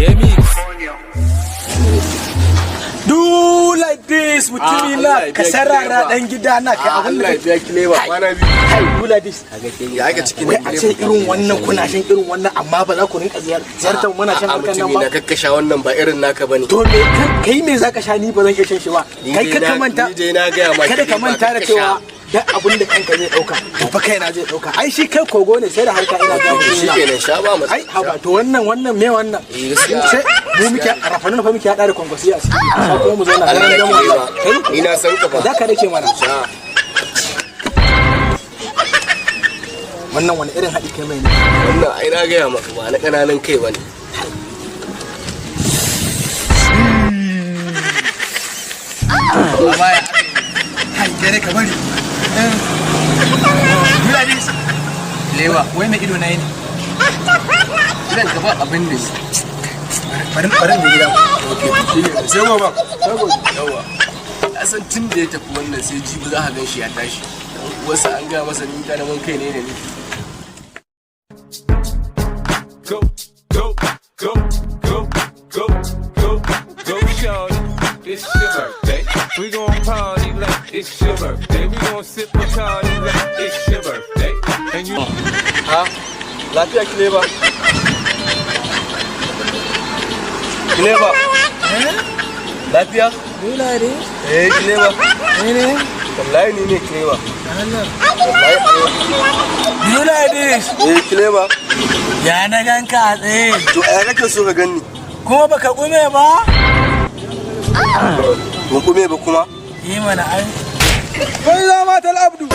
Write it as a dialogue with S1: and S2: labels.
S1: Remix.
S2: Do like this mutumi na ka sarara dan gida na kai abin da
S3: ya kileba kwana biyu.
S2: Kai do like this
S3: Ya aka cikin
S2: wai a ce irin wannan kuna shan irin wannan amma ba za ku rinka ziyartar muna shan harkan nan ba.
S3: Na kakkasha wannan ba irin naka bane.
S2: To me kai me zaka sha ni ba zan iya shan shi ba. Kai ka manta
S3: ni dai na ga ma
S2: kada ka manta da cewa da abin da kanka zai dauka to fa kaina zai dauka ai shi kai kogo ne sai da harka ina ga mutum
S3: shi kenan sha ba mu
S2: ai haba to wannan me wannan sai mu muke rafanin fa muke hada da kwankwasi a ciki sai kuma mu zo na ganin gamu kai
S3: ina san ka fa
S2: za ka dake mana
S3: sha
S2: wannan wani irin haɗi kai mai ne
S3: wannan ai na ga maka ba na kananan kai bane
S2: baya hai dare ka bari lewa wai mai ido na yi ne
S3: idan ka ba abin da
S2: bari mu gida
S3: sai goma yawa asan tun da ya tafi wannan sai jibi za ka gan shi ya tashi wasu an ga masa ni da man kai ne ne
S1: Go, go, go, go, go, go, go, shorty. It's your birthday. We gon' party like it's your birthday. We gon' sip a party like it's your birthday. And you
S3: ha lafiya kileba kileba lafiya
S2: dole ne
S3: kileba
S2: ne
S3: wallahi ni ne kileba wallahi
S2: dole ne
S3: kileba
S2: ya na ganka a tsaye
S3: to ai kake so ka ganni
S2: kuma baka kume ba
S3: kun kume ba kuma
S2: yi mana ai kai zama tal abdu